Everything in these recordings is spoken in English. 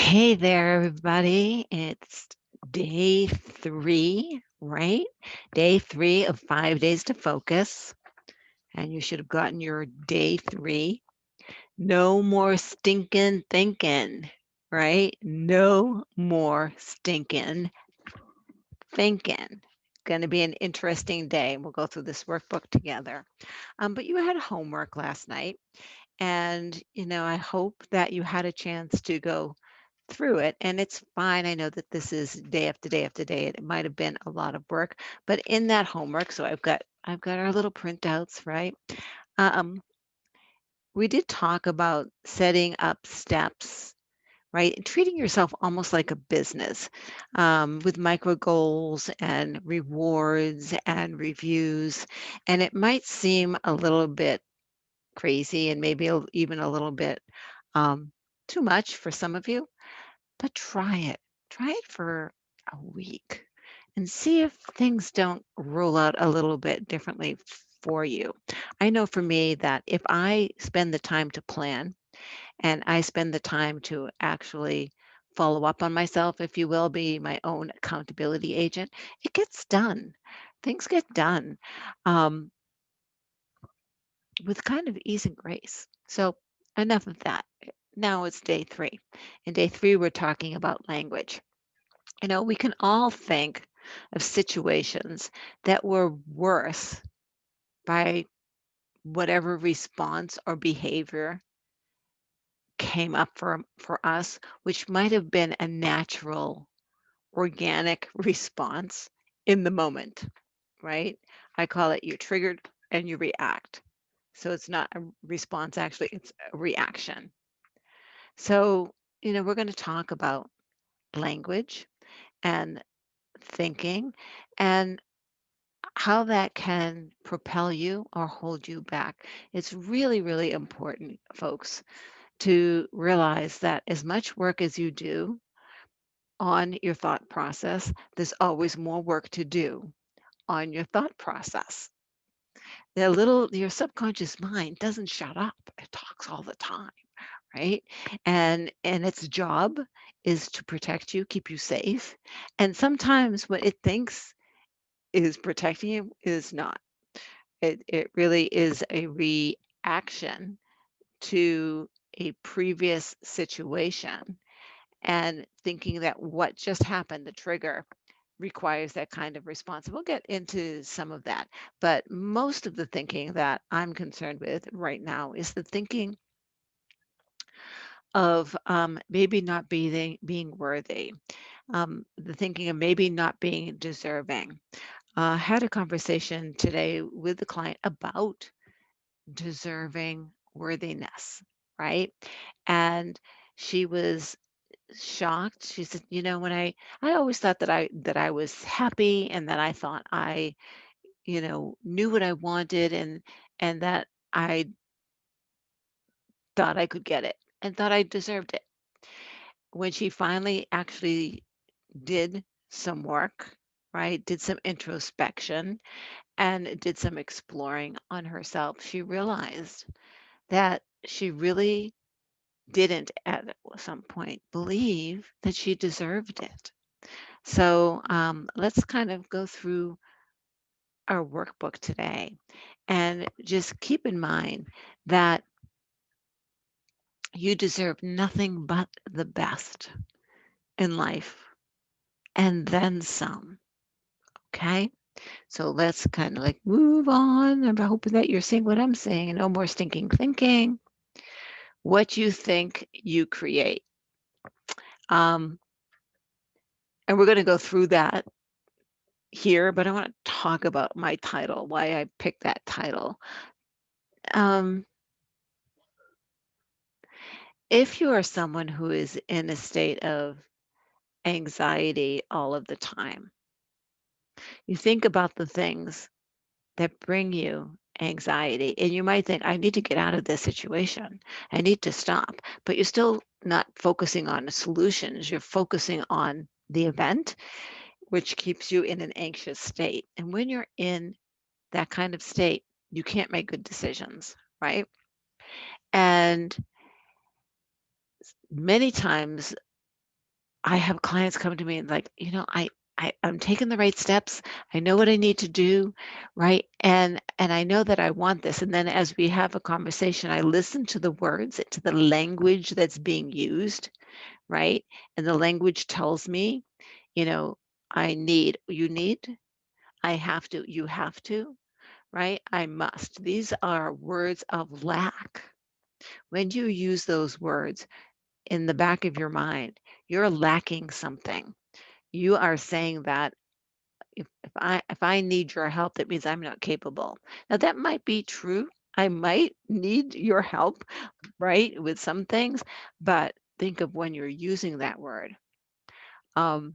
Hey there, everybody. It's day 3, right? Day 3 of 5 days to focus. And you should have gotten your day 3. No more stinking thinking, right? No more stinking thinking. Going to be an interesting day. We'll go through this workbook together. But you had homework last night. And, I hope that you had a chance to go through it, and it's fine. I know that this is day after day after day. It might have been a lot of work, but in that homework, so I've got our little printouts, right? Um, we did talk about setting up steps, right? And treating yourself almost like a business, with micro goals and rewards and reviews. And it might seem a little bit crazy and maybe even a little bit um, too much for some of you. But try it. Try it for a week and see if things don't roll out a little bit differently for you. I know for me that if I spend the time to plan and I spend the time to actually follow up on myself, if you will, be my own accountability agent, it gets done. Things get done um, with kind of ease and grace. So, enough of that. Now it's day 3. In day 3, we're talking about language. We can all think of situations that were worse by whatever response or behavior came up for us, which might have been a natural, organic response in the moment, right? I call it you triggered and you react. So it's not a response, actually, it's a reaction. So, we're going to talk about language and thinking and how that can propel you or hold you back. It's really, really important, folks, to realize that as much work as you do on your thought process, there's always more work to do on your thought process. Your subconscious mind doesn't shut up. It talks all the time, right? And its job is to protect you, keep you safe. And sometimes what it thinks is protecting you is not. It really is a reaction to a previous situation and thinking that what just happened, the trigger, requires that kind of response. We'll get into some of that. But most of the thinking that I'm concerned with right now is the thinking of maybe not being worthy, the thinking of maybe not being deserving. Had a conversation today with the client about deserving worthiness, right? And she was shocked. She said, when I always thought that I was happy and that I thought I, knew what I wanted and that I thought I could get it and thought I deserved it. When she finally actually did some work, right? Did some introspection and did some exploring on herself, she realized that she really didn't at some point believe that she deserved it. So let's kind of go through our workbook today and just keep in mind that you deserve nothing but the best in life and then some. Okay. So let's kind of like move on. I'm hoping that you're seeing what I'm saying. No more stinking thinking. What you think, you create. Um, and we're going to go through that here, but I want to talk about my title, why I picked that title. Um, if you are someone who is in a state of anxiety all of the time, you think about the things that bring you anxiety, and you might think, I need to get out of this situation. I need to stop. But you're still not focusing on the solutions. You're focusing on the event, which keeps you in an anxious state. And when you're in that kind of state, you can't make good decisions, right? And many times I have clients come to me and like, I'm taking the right steps. I know what I need to do, right? And I know that I want this. And then as we have a conversation, I listen to the words, to the language that's being used, right? And the language tells me, you know, I need, you need, I have to, you have to, right? I must. These are words of lack. When you use those words in the back of your mind, you're lacking something. You are saying that if I need your help, that means I'm not capable. Now that might be true. I might need your help, right, with some things, but think of when you're using that word. Um,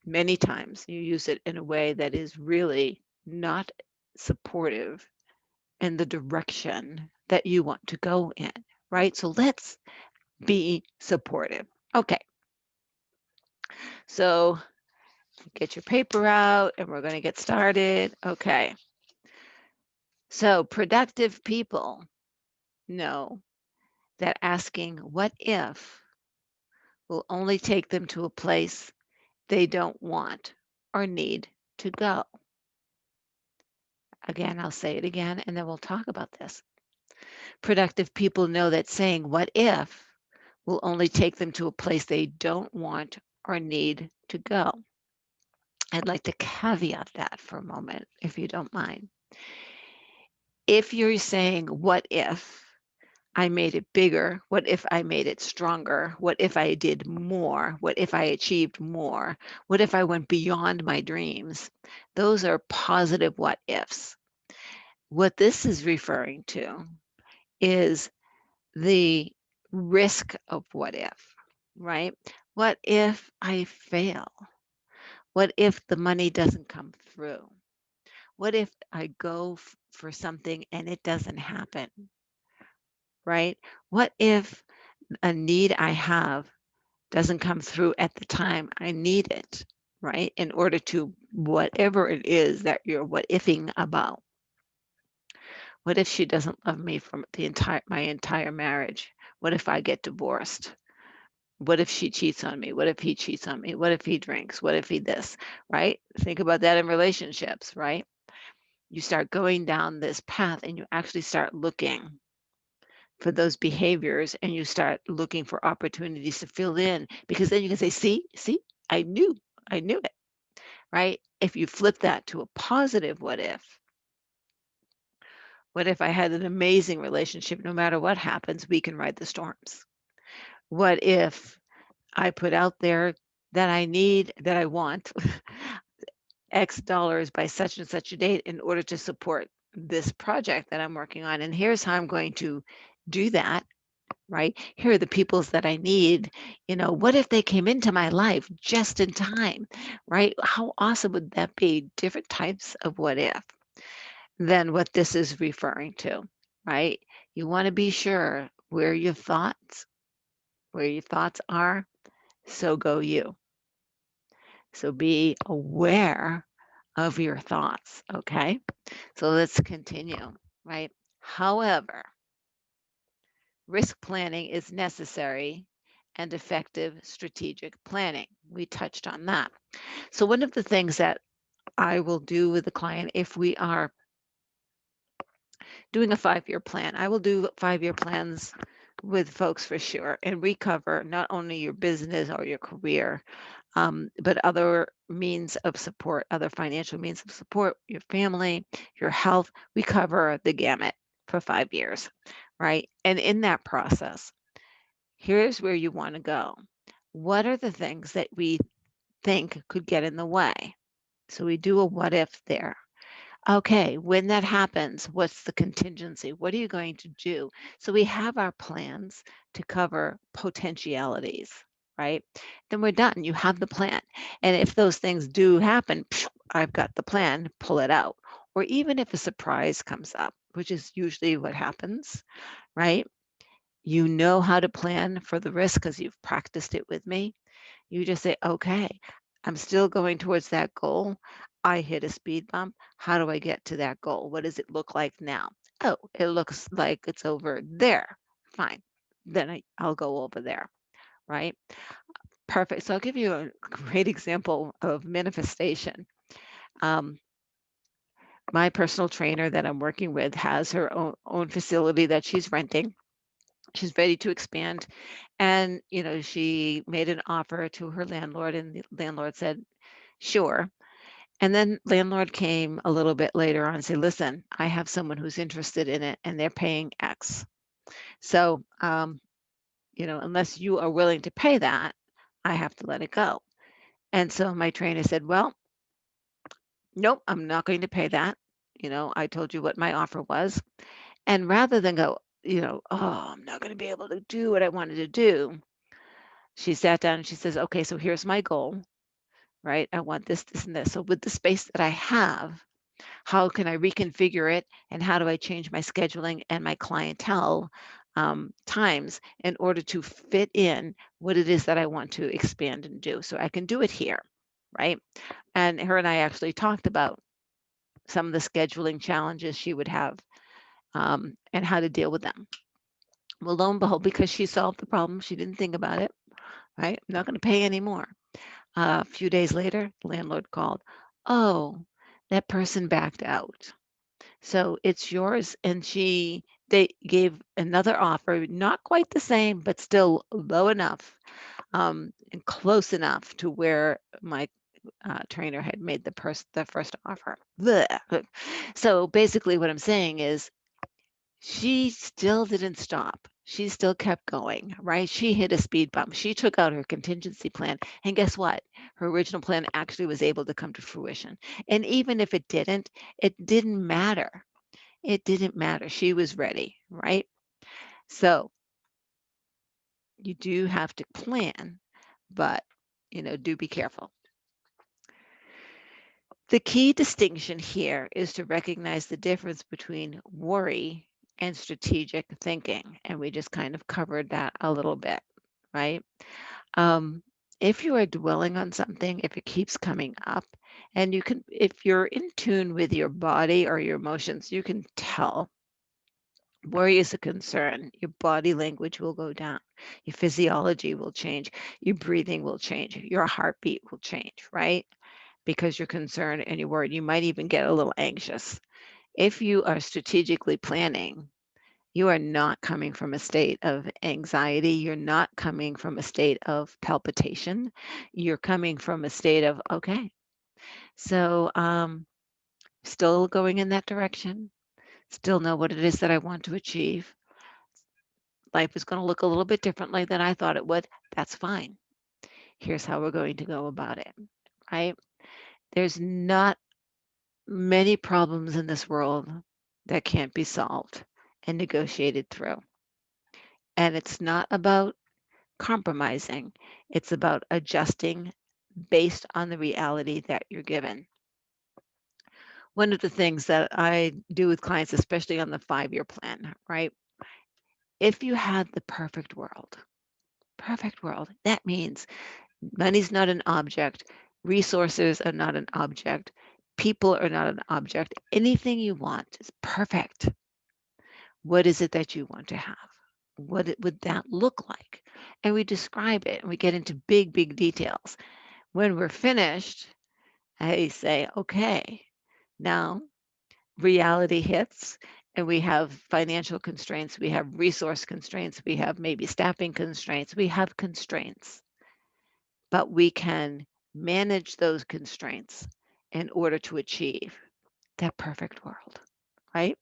Many times you use it in a way that is really not supportive in the direction that you want to go in, right? So let's be supportive. Okay, so get your paper out and we're going to get started. Okay, so productive people know that asking what if will only take them to a place they don't want or need to go. Again, I'll say it again and then we'll talk about this. Productive people know that saying what if will only take them to a place they don't want or need to go. I'd like to caveat that for a moment, if you don't mind. If you're saying, what if I made it bigger? What if I made it stronger? What if I did more? What if I achieved more? What if I went beyond my dreams? Those are positive what ifs. What this is referring to is the risk of what if, right? What if I fail? What if the money doesn't come through? What if I go for something and it doesn't happen, right? What if a need I have doesn't come through at the time I need it, right? In order to whatever it is that you're what ifing about. What if she doesn't love me from my entire marriage? What if I get divorced? What if she cheats on me? What if he cheats on me? What if he drinks? What if he this, right? Think about that in relationships, right? You start going down this path and you actually start looking for those behaviors and you start looking for opportunities to fill in because then you can say, see, I knew it, right? If you flip that to a positive what if I had an amazing relationship, no matter what happens, we can ride the storms? What if I put out there that I want X dollars by such and such a date in order to support this project that I'm working on. And here's how I'm going to do that, right? Here are the peoples that I need. What if they came into my life just in time, right? How awesome would that be? Different types of what if than what this is referring to, right? You want to be sure where your thoughts are, so go you. So be aware of your thoughts, okay? So let's continue, right? However, risk planning is necessary and effective strategic planning. We touched on that. So, one of the things that I will do with the client if we are doing a 5-year plan, I will do 5-year plans with folks for sure. And we cover not only your business or your career, but other means of support, other financial means of support, your family, your health. We cover the gamut for 5 years, right? And in that process, here's where you want to go. What are the things that we think could get in the way? So we do a what if there. Okay, when that happens, what's the contingency? What are you going to do? So we have our plans to cover potentialities, right? Then we're done. You have the plan. And if those things do happen, I've got the plan, pull it out. Or even if a surprise comes up, which is usually what happens, right? You know how to plan for the risk because you've practiced it with me. You just say, okay, I'm still going towards that goal. I hit a speed bump. How do I get to that goal? What does it look like now? Oh, it looks like it's over there. Fine. Then I'll go over there, right? perfect. So I'll give you a great example of manifestation. Um, my personal trainer that I'm working with has her own facility that she's renting. She's ready to expand. And, she made an offer to her landlord, and the landlord said, sure. And then landlord came a little bit later on and said, listen, I have someone who's interested in it and they're paying X. So, unless you are willing to pay that, I have to let it go. And so my trainer said, well, nope, I'm not going to pay that. I told you what my offer was. And rather than go, oh, I'm not going to be able to do what I wanted to do, she sat down and she says, okay, so here's my goal, right? I want this, this, and this. So with the space that I have, how can I reconfigure it, and how do I change my scheduling and my clientele times in order to fit in what it is that I want to expand and do, so I can do it here, right? And her and I actually talked about some of the scheduling challenges she would have, and how to deal with them. Well, lo and behold, because she solved the problem, she didn't think about it, right? I'm not going to pay anymore. A few days later, the landlord called. Oh, that person backed out. So it's yours. And they gave another offer, not quite the same, but still low enough, and close enough to where my trainer had made the first offer. Blech. So basically, what I'm saying is, she still didn't stop. She still kept going, right? She hit a speed bump. She took out her contingency plan. And guess what? Her original plan actually was able to come to fruition. And even if it didn't matter. It didn't matter. She was ready, right? So you do have to plan, but, do be careful. The key distinction here is to recognize the difference between worry and strategic thinking. And we just kind of covered that a little bit, right? Um, if you are dwelling on something, if it keeps coming up, and if you're in tune with your body or your emotions, you can tell. Worry is a concern. Your body language will go down. Your physiology will change. Your breathing will change. Your heartbeat will change, right? Because you're concerned and you're worried. You might even get a little anxious. If you are strategically planning, you are not coming from a state of anxiety. You're not coming from a state of palpitation. You're coming from a state of, okay, so still going in that direction, still know what it is that I want to achieve. Life is going to look a little bit differently than I thought it would. That's fine. Here's how we're going to go about it, right? There's not many problems in this world that can't be solved and negotiated through. And it's not about compromising, it's about adjusting based on the reality that you're given. One of the things that I do with clients, especially on the 5-year plan, right? If you had the perfect world, that means money's not an object. Resources are not an object. People are not an object. Anything you want is perfect. What is it that you want to have? Would that look like? And we describe it and we get into big, big details. When we're finished, I say, okay, now reality hits and we have financial constraints, we have resource constraints, we have maybe staffing constraints, we have constraints, but we can manage those constraints in order to achieve that perfect world, right?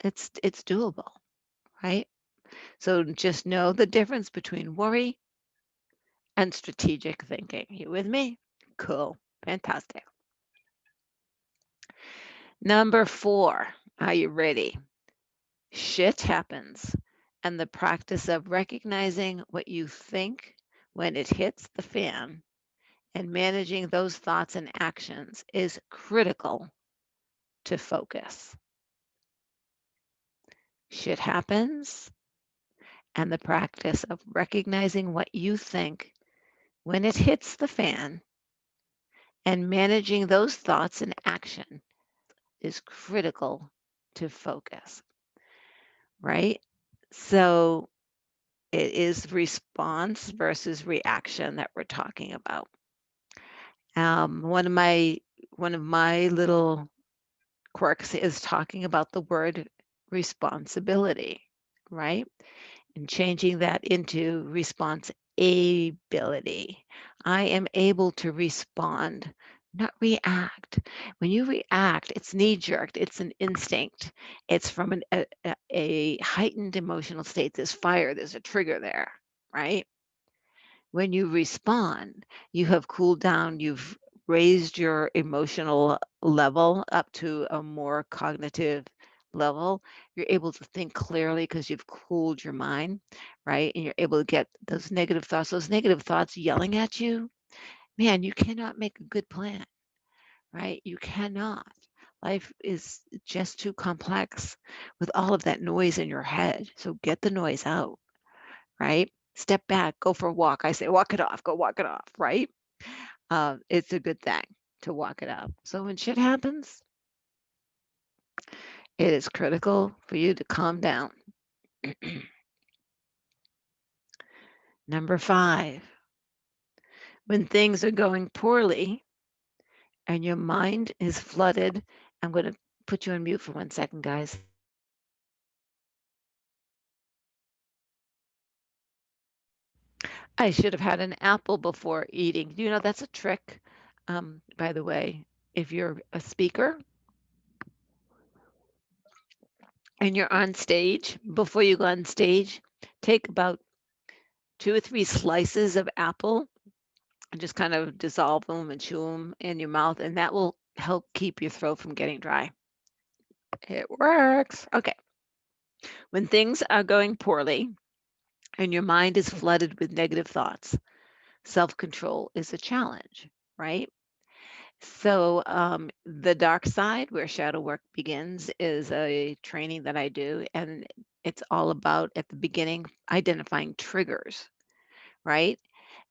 It's doable, right? So just know the difference between worry and strategic thinking. You with me? Cool. Fantastic. Number 4. Are you ready? Shit happens. And the practice of recognizing what you think when it hits the fan and managing those thoughts and actions is critical to focus. Shit happens, and the practice of recognizing what you think when it hits the fan and managing those thoughts and action is critical to focus, right? So It is response versus reaction that we're talking about. One of my little quirks is talking about the word responsibility, right? And changing that into responsibility. I am able to respond, not react. When you react, it's knee jerked, it's an instinct, it's from a heightened emotional state. There's fire, there's a trigger there, right? When you respond, you have cooled down, you've raised your emotional level up to a more cognitive level. You're able to think clearly because you've cooled your mind, right? And you're able to get those negative thoughts yelling at you. Man, you cannot make a good plan, right? You cannot. Life is just too complex with all of that noise in your head. So get the noise out, right? Step back, go for a walk. I say, walk it off, go walk it off, right? It's a good thing to walk it off. So when shit happens, it is critical for you to calm down. Number 5, when things are going poorly and your mind is flooded, I'm going to put you on mute for 1 second, guys. I should have had an apple before eating. You know, that's a trick, by the way. If you're a speaker and you're on stage, before you go on stage, take about 2 or 3 slices of apple and just kind of dissolve them and chew them in your mouth, and that will help keep your throat from getting dry. It works. Okay. When things are going poorly and your mind is flooded with negative thoughts, self-control is a challenge, right? So, the dark side, where shadow work begins, is a training that I do, and it's all about at the beginning identifying triggers, right?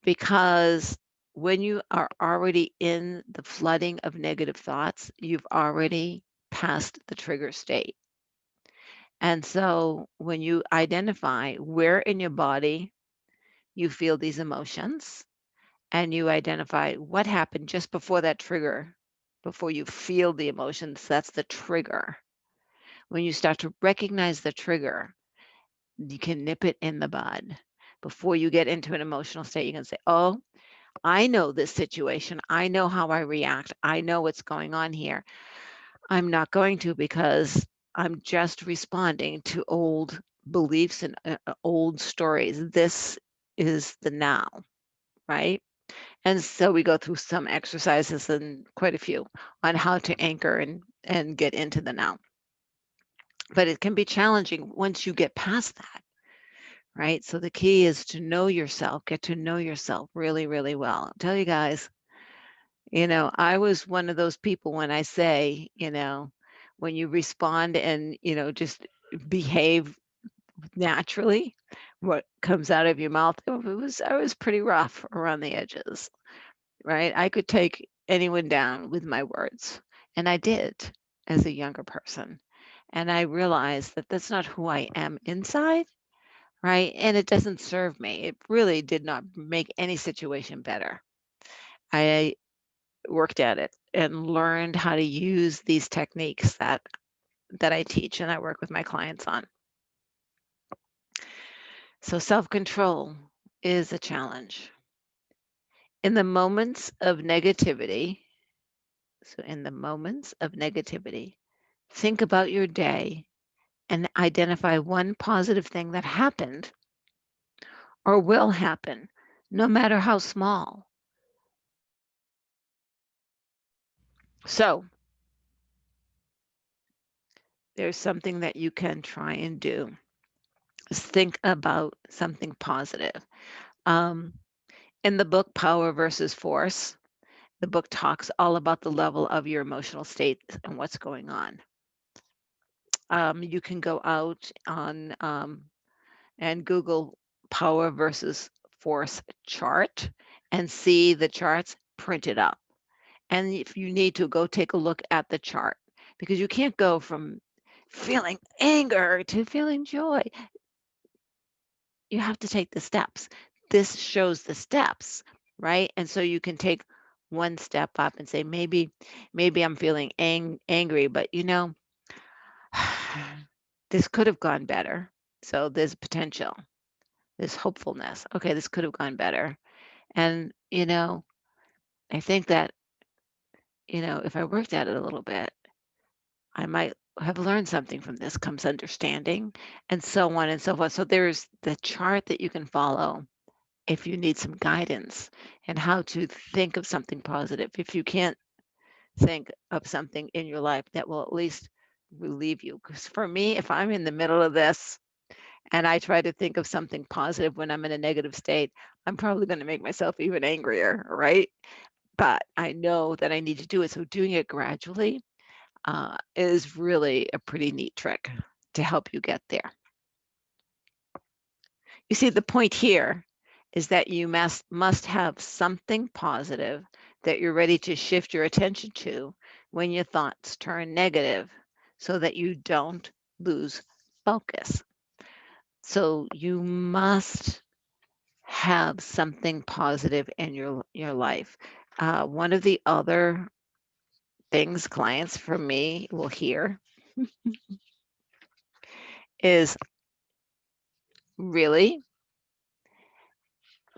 Because when you are already in the flooding of negative thoughts, you've already passed the trigger state. And so when you identify where in your body you feel these emotions and you identify what happened just before that trigger, before you feel the emotions, that's the trigger. When you start to recognize the trigger, you can nip it in the bud. Before you get into an emotional state, you can say, oh, I know this situation. I know how I react. I know what's going on here. I'm not going to because I'm just responding to old beliefs and old stories. This is the now, right? And so we go through some exercises and quite a few on how to anchor and get into the now. But it can be challenging once you get past that, right? So the key is to know yourself, get to know yourself really, really well. I'll tell you guys, I was one of those people when I say, when you respond and, just behave naturally, what comes out of your mouth, I was pretty rough around the edges, right? I could take anyone down with my words, and I did as a younger person. And I realized that that's not who I am inside, right? And it doesn't serve me. It really did not make any situation better. I worked at it and learned how to use these techniques that I teach and I work with my clients on. So self-control is a challenge. In the moments of negativity, so in the moments of negativity, think about your day and identify one positive thing that happened or will happen, no matter how small. So there's something that you can try and do. Is think about something positive. Um, in the book Power versus Force, the book talks all about the level of your emotional state and what's going on. You can go out on and Google Power versus Force chart and see the charts printed up. And if you need to, go take a look at the chart because you can't go from feeling anger to feeling joy. you have to take the steps. This shows the steps, right? And so you can take one step up and say, maybe I'm feeling angry, but this could have gone better. So there's potential, there's hopefulness. Okay, this could have gone better. And, I think that, if I worked at it a little bit, I might have learned something from this, comes understanding, and so on and so forth. So there's the chart that you can follow if you need some guidance and how to think of something positive. If you can't think of something in your life that will at least relieve you. Because for me, if I'm in the middle of this and I try to think of something positive when I'm in a negative state, I'm probably going to make myself even angrier, right? But I know that I need to do it. So doing it gradually is really a pretty neat trick to help you get there. You see, the point here is that you must have something positive that you're ready to shift your attention to when your thoughts turn negative so that you don't lose focus. So you must have something positive in your life. One of the other things clients from me will hear is, really?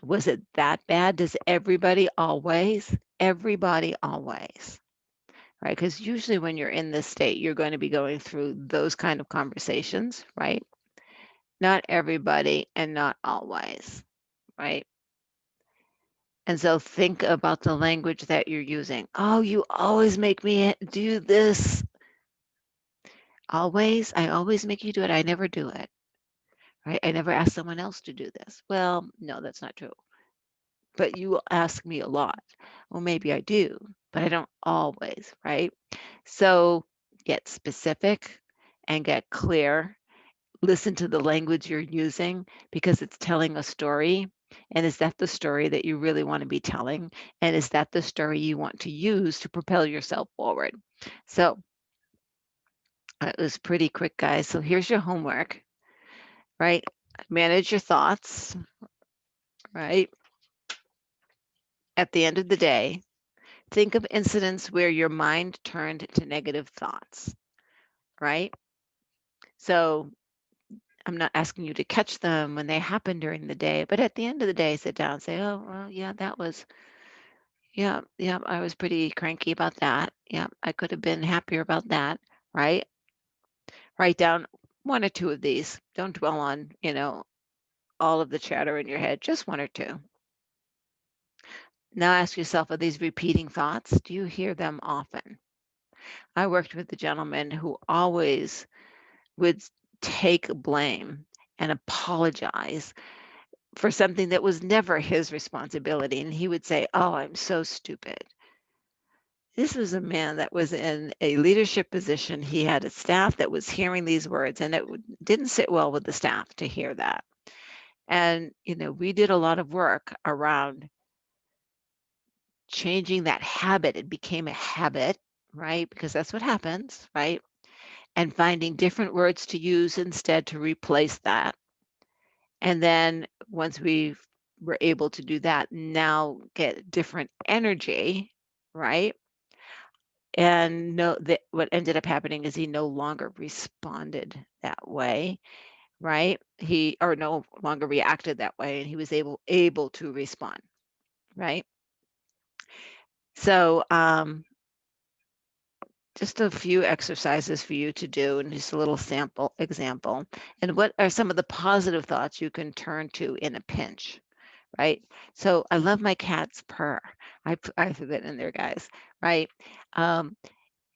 Was it that bad? Does everybody always? Everybody always, right? Because usually when you're in this state, you're going to be going through those kind of conversations, right? Not everybody and not always, right? And so think about the language that you're using. Oh, you always make me do this. Always? I always make you do it. I never do it, right? I never ask someone else to do this. Well, no, that's not true. But you ask me a lot. Well, maybe I do, but I don't always, right? So get specific and get clear. Listen to the language you're using because it's telling a story. And is that the story that you really want to be telling? And is that the story you want to use to propel yourself forward? So it was pretty quick, guys. So here's your homework, right? Manage your thoughts, right? At the end of the day, think of incidents where your mind turned to negative thoughts, right? So I'm not asking you to catch them when they happen during the day, but at the end of the day, sit down and say, oh, well, yeah, yeah, I was pretty cranky about that. Yeah, I could have been happier about that, right? Write down one or two of these. Don't dwell on, all of the chatter in your head, just one or two. Now ask yourself, are these repeating thoughts? Do you hear them often? I worked with a gentleman who always would take blame and apologize for something that was never his responsibility. And he would say, oh, I'm so stupid. This was a man that was in a leadership position. He had a staff that was hearing these words, and it didn't sit well with the staff to hear that. And, we did a lot of work around changing that habit. It became a habit, right? Because that's what happens, right? And finding different words to use instead to replace that. And then once we were able to do that, now get different energy, right? And know that what ended up happening is he no longer responded that way, right? He or no longer reacted that way, and he was able to respond, right? So just a few exercises for you to do and just a little sample example. And what are some of the positive thoughts you can turn to in a pinch? Right. So I love my cat's purr. I put that in there, guys. Right. Um,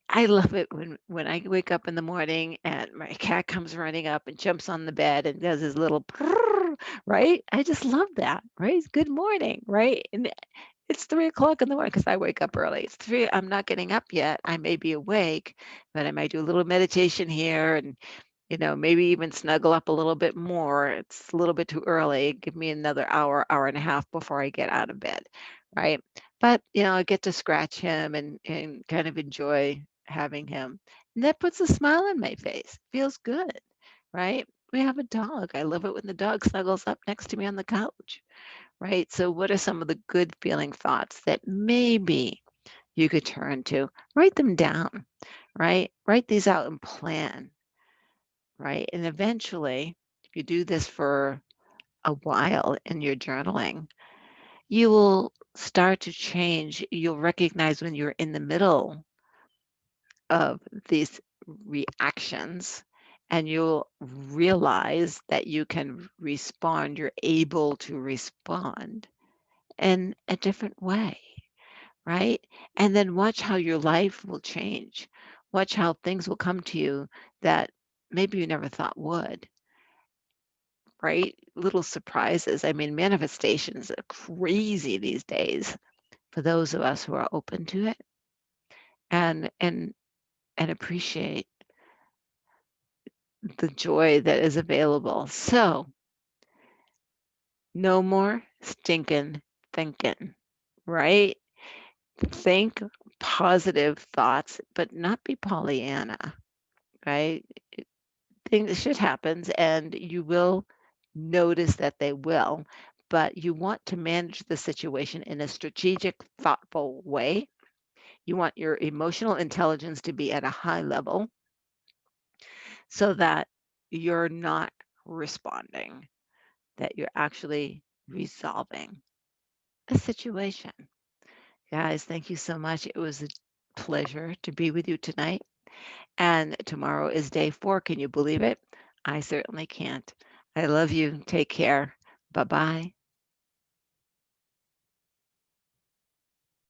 I love it when I wake up in the morning and my cat comes running up and jumps on the bed and does his little purr, right? I just love that, right? Good morning, right? And it's 3 o'clock in the morning because I wake up early. It's 3. I'm not getting up yet. I may be awake, but I might do a little meditation here and maybe even snuggle up a little bit more. It's a little bit too early. Give me another hour, hour and a half before I get out of bed, right? But, I get to scratch him and kind of enjoy having him. And that puts a smile on my face. Feels good, right? We have a dog. I love it when the dog snuggles up next to me on the couch, right? So, what are some of the good feeling thoughts that maybe you could turn to? Write them down, right? Write these out and plan, right? And eventually, if you do this for a while in your journaling, you will start to change. You'll recognize when you're in the middle of these reactions, and you'll realize that you can respond, you're able to respond in a different way, right? And then watch how your life will change. Watch how things will come to you that maybe you never thought would, right? Little surprises. I mean, manifestations are crazy these days for those of us who are open to it and appreciate the joy that is available. So, no more stinking thinking, right? Think positive thoughts, but not be Pollyanna, right? Things shit happens and you will notice that they will, but you want to manage the situation in a strategic, thoughtful way. You want your emotional intelligence to be at a high level so that you're not responding, that you're actually resolving a situation. Guys, thank you so much. It was a pleasure to be with you tonight. And tomorrow is day 4. Can you believe it? I certainly can't. I love you. Take care. Bye bye.